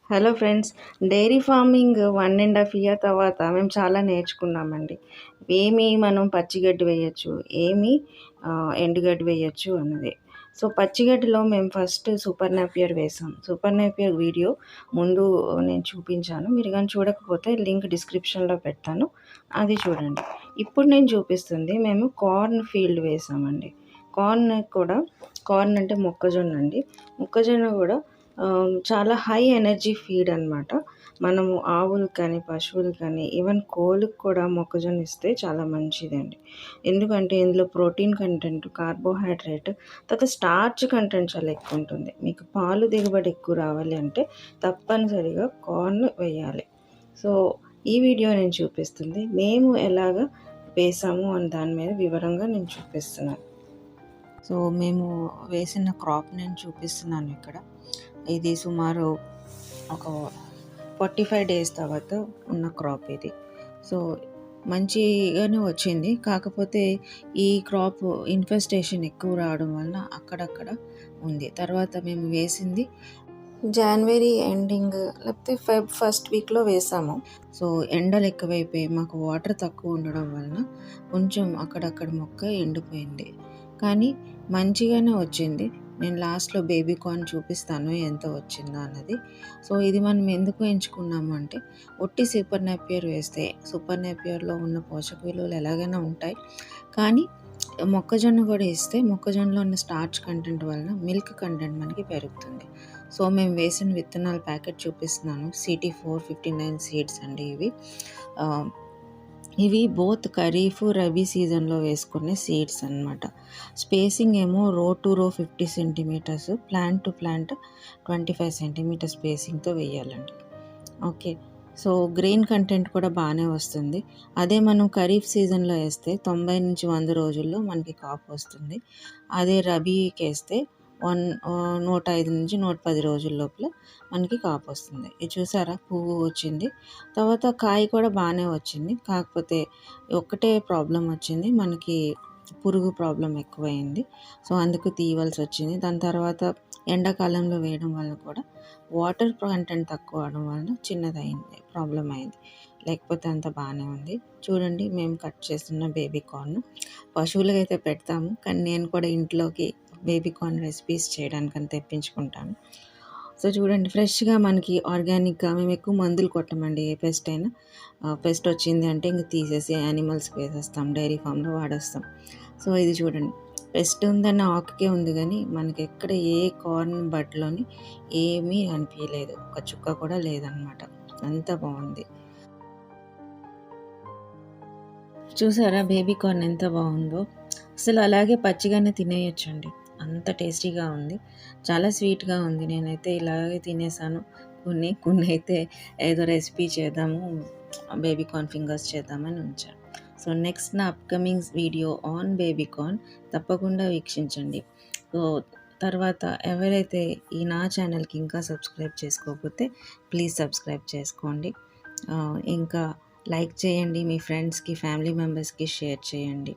Hello friends. Dairy farming 1½ year తర్వాత మేము చాలా నేర్చుకున్నామండి. మనం పచ్చిగడ్డి వేయొచ్చు, ఎండుగడ్డి వేయొచ్చు అన్నది. సో, పచ్చిగడ్డిలో మేము ఫస్ట్ సూపర్ నేపియర్ వేసాం. సూపర్ నేపియర్ వీడియో ముందు నేను చూపించాను. మీరు గాని చూడకపోతే లింక్ డిస్క్రిప్షన్‌లో పెడతాను. అది చూడండి. ఇప్పుడు నేను చూపిస్తుంది మేము కార్న్ ఫీల్డ్ వేసామండి. కార్న్ అంటే మొక్కజొన్న అండి. మొక్కజొన్న కూడా చాలా హై ఎనర్జీ ఫీడ్ అనమాట. మనము ఆవులకు కానీ, పశువులకు కానీ, ఈవెన్ కోళ్ళకి కూడా మొక్కజొన్న ఇస్తే చాలా మంచిదండి. ఎందుకంటే ఇందులో ప్రోటీన్ కంటెంట్, కార్బోహైడ్రేట్, తర్వాత స్టార్చ్ కంటెంట్ చాలా ఎక్కువ ఉంటుంది. మీకు పాలు దిగుబడి ఎక్కువ రావాలి అంటే తప్పనిసరిగా కార్న్ వేయాలి. సో, ఈ వీడియో నేను చూపిస్తుంది మేము ఎలాగా వేసాము అని దాని మీద వివరంగా నేను చూపిస్తున్నాను. సో, మేము వేసిన క్రాప్ నేను చూపిస్తున్నాను ఇక్కడ. ఇది సుమారు ఒక 45 డేస్ తర్వాత ఉన్న క్రాప్ ఇది. సో, మంచిగానే వచ్చింది. కాకపోతే ఈ క్రాప్ ఇన్ఫెస్టేషన్ ఎక్కువ రావడం వలన అక్కడక్కడ ఉంది. తర్వాత మేము వేసింది జనవరి ఎండింగ్ లేకపోతే ఫెబ్ ఫస్ట్ వీక్‌లో వేసాము. సో, ఎండలు ఎక్కువైపోయి మాకు వాటర్ తక్కువ ఉండడం వలన కొంచెం అక్కడక్కడ మొక్క ఎండిపోయింది. కానీ మంచిగానే వచ్చింది. నేను లాస్ట్‌లో బేబీ కార్న్ చూపిస్తాను ఎంత వచ్చిందో అన్నది. సో, ఇది మనం ఎందుకు ఎంచుకున్నాము అంటే ఒట్టి సూపర్ నేపియర్ వేస్తే సూపర్ నేపియర్‌లో ఉన్న పోషక విలువలు ఎలాగైనా ఉంటాయి. కానీ మొక్కజొన్న కూడా ఇస్తే మొక్కజొన్నలో ఉన్న స్టార్చ్ కంటెంట్ వలన మిల్క్ కంటెంట్ మనకి పెరుగుతుంది. సో, మేము వేసిన విత్తనాల ప్యాకెట్ చూపిస్తున్నాను. CT 459 సీడ్స్ అండి ఇవి. ఇవి బోత్ ఖరీఫ్, రబీ సీజన్‌లో వేసుకునే సీడ్స్ అనమాట. స్పేసింగ్ ఏమో రో to row 50 centimetres, plant to plant 25 centimetre స్పేసింగ్‌తో వేయాలండి. ఓకే. సో, గ్రెయిన్ కంటెంట్ కూడా బాగానే వస్తుంది. అదే మనం ఖరీఫ్ సీజన్‌లో వేస్తే 90-100 రోజుల్లో మనకి కాపు వస్తుంది. అదే రబీకి వేస్తే 105-110 రోజుల లోపల మనకి కాపు వస్తుంది. ఇది చూసారా, పువ్వు వచ్చింది. తర్వాత కాయ కూడా బాగానే వచ్చింది. కాకపోతే ఒక్కటే ప్రాబ్లం వచ్చింది, మనకి పురుగు ప్రాబ్లం ఎక్కువైంది. సో, అందుకు తీయవలసి వచ్చింది. దాని తర్వాత ఎండాకాలంలో వేయడం వల్ల కూడా వాటర్ కంటెంట్ తక్కువ అవడం వలన చిన్నదయింది, ప్రాబ్లం అయింది. లేకపోతే అంత బాగానే ఉంది. చూడండి, మేము కట్ చేస్తున్న బేబీ కార్న్ పశువులకైతే పెడతాము, కానీ నేను కూడా ఇంట్లోకి బేబీ కార్న్ రెసిపీస్ చేయడానికని తెప్పించుకుంటాను. సో, చూడండి, ఫ్రెష్‌గా మనకి ఆర్గానిక్‌గా మేము ఎక్కువ మందులు కొట్టమండి. ఏ పెస్ట్ అయినా పెస్ట్ వచ్చింది అంటే ఇంక తీసేసి యానిమల్స్‌కి వేసేస్తాం, డైరీ ఫామ్‌లో వాడేస్తాం. సో, ఇది చూడండి, పెస్ట్ ఉందన్న ఆకుకే ఉంది కానీ మనకి ఎక్కడ ఏ కార్న్ బడ్లోని ఏమీ అనిపించలేదు. ఒక చుక్క కూడా లేదనమాట. అంత బాగుంది. చూసారా బేబీ కార్న్ ఎంత బాగుందో. అసలు అలాగే పచ్చిగానే తినేయొచ్చండి, అంత టేస్టీగా ఉంది. చాలా స్వీట్గా ఉంది. నేనైతే ఇలాగే తినేసాను. కొన్ని అయితే ఏదో రెసిపీ చేద్దాము, బేబీ కార్న్ ఫింగర్స్ చేద్దామని ఉంచాను. సో, నెక్స్ట్ నా upcoming video on baby corn తప్పకుండా వీక్షించండి. సో, తర్వాత ఎవరైతే ఈ నా ఛానల్కి ఇంకా సబ్స్క్రైబ్ చేసుకోకపోతే ప్లీజ్ సబ్స్క్రైబ్ చేసుకోండి. ఇంకా లైక్ చేయండి, మీ ఫ్రెండ్స్కి, ఫ్యామిలీ మెంబర్స్కి షేర్ చేయండి.